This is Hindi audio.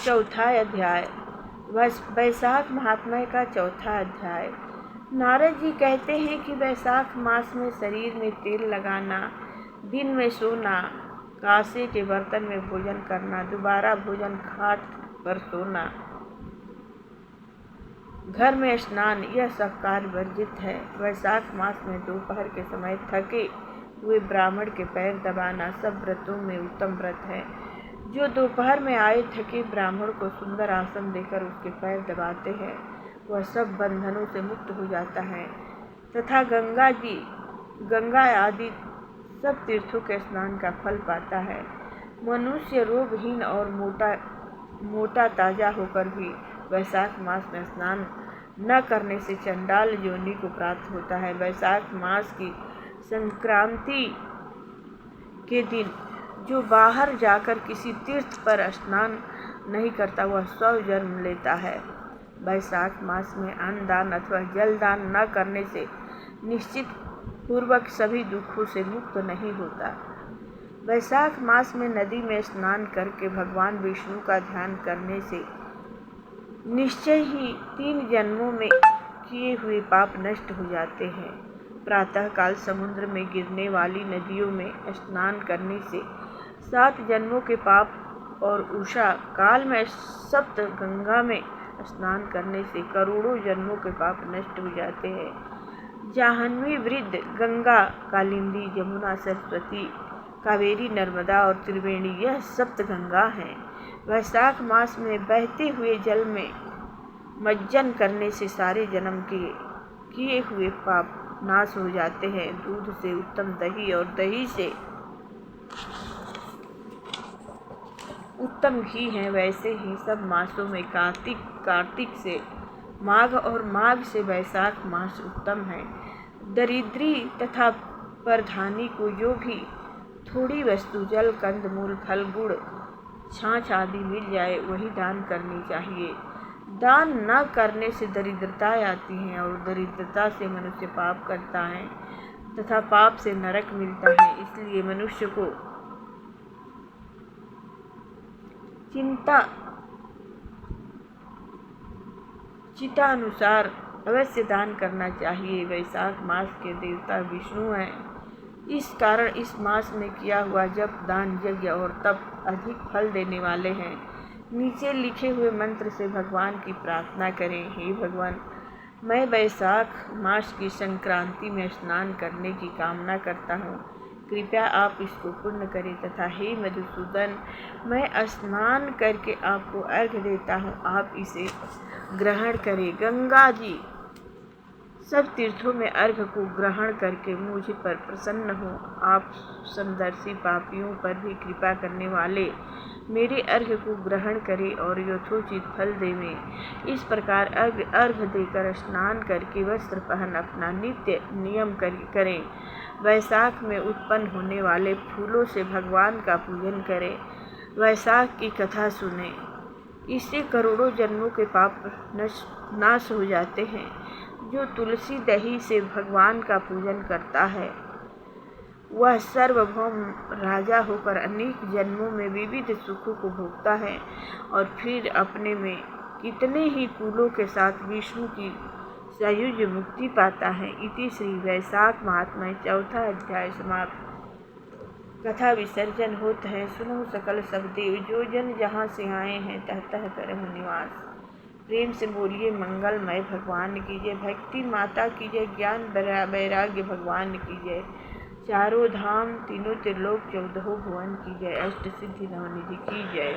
चौथा अध्याय। वैशाख महात्म्य का चौथा अध्याय। नारद जी कहते हैं कि वैशाख मास में शरीर में तेल लगाना, दिन में सोना, कांसे के बर्तन में भोजन करना, दोबारा भोजन खाट पर सोना, घर में स्नान, यह सब कार्य वर्जित है। वैशाख मास में दोपहर के समय थके हुए ब्राह्मण के पैर दबाना सब व्रतों में उत्तम व्रत है। जो दोपहर में आए थके ब्राह्मण को सुंदर आसन देकर उसके पैर दबाते हैं, वह सब बंधनों से मुक्त हो जाता है तथा गंगा आदि सब तीर्थों के स्नान का फल पाता है। मनुष्य रोगहीन और मोटा ताजा होकर भी वैशाख मास में स्नान न करने से चंडाल योनि को प्राप्त होता है। वैशाख मास की संक्रांति के दिन जो बाहर जाकर किसी तीर्थ पर स्नान नहीं करता वह 100 जन्म लेता है। वैशाख मास में अन्न दान अथवा जल दान न करने से निश्चित पूर्वक सभी दुखों से मुक्त नहीं होता। वैशाख मास में नदी में स्नान करके भगवान विष्णु का ध्यान करने से निश्चय ही 3 जन्मों में किए हुए पाप नष्ट हो जाते हैं। प्रातःकाल समुद्र में गिरने वाली नदियों में स्नान करने से 7 जन्मों के पाप और उषा काल में सप्त गंगा में स्नान करने से करोड़ों जन्मों के पाप नष्ट हो जाते हैं। जाह्नवी, वृद्ध, गंगा, कालिंदी, यमुना, सरस्वती, कावेरी, नर्मदा और त्रिवेणी यह सप्त गंगा हैं। वैशाख मास में बहते हुए जल में मज्जन करने से सारे जन्म के किए हुए पाप नाश हो जाते हैं। दूध से उत्तम दही और दही से उत्तम घी है, वैसे ही सब मासों में कार्तिक से माघ और माघ से वैशाख मास उत्तम है। दरिद्री तथा परधानी को जो भी थोड़ी वस्तु जल, कंदमूल, फल, गुड़, छाछ आदि मिल जाए वही दान करनी चाहिए। दान न करने से दरिद्रता आती है और दरिद्रता से मनुष्य पाप करता है तथा पाप से नरक मिलता है। इसलिए मनुष्य को चितानुसार अवश्य दान करना चाहिए। वैशाख मास के देवता विष्णु हैं, इस कारण इस मास में किया हुआ जप, दान, यज्ञ और तप अधिक फल देने वाले हैं। नीचे लिखे हुए मंत्र से भगवान की प्रार्थना करें। हे भगवान, मैं वैशाख मास की संक्रांति में स्नान करने की कामना करता हूँ, कृपया आप इसको पूर्ण करें तथा हे मधुसूदन, मैं स्नान करके आपको अर्घ्य देता हूँ, आप इसे ग्रहण करें। गंगा जी सब तीर्थों में अर्घ्य को ग्रहण करके मुझ पर प्रसन्न हो। आप समदर्शी पापियों पर भी कृपा करने वाले मेरे अर्घ्य को ग्रहण करें और यथोचित फल देवें। इस प्रकार अर्घ्य देकर स्नान करके वस्त्र पहन अपना नित्य नियम करें। वैशाख में उत्पन्न होने वाले फूलों से भगवान का पूजन करें। वैशाख की कथा सुने, इससे करोड़ों जन्मों के पाप नाश हो जाते हैं। जो तुलसी दही से भगवान का पूजन करता है वह सार्वभौम राजा होकर अनेक जन्मों में विविध सुखों को भोगता है और फिर अपने में कितने ही कुलों के साथ विष्णु की सायुज्य मुक्ति पाता है। इति श्री वैशाख महात्म्य चौथा अध्याय समाप्त। कथा विसर्जन होता है। सुनो सकल सब देव, जो जन जहाँ से आए हैं तह तह करहु निवास। प्रेम से बोलिए मंगलमय भगवान की जय। भक्ति माता की जय, ज्ञान वैराग्य भगवान की जय। चारों धाम, तीनों त्रिलोक, 14 भुवन की जय। अष्ट सिद्धि नवनिधि की जय।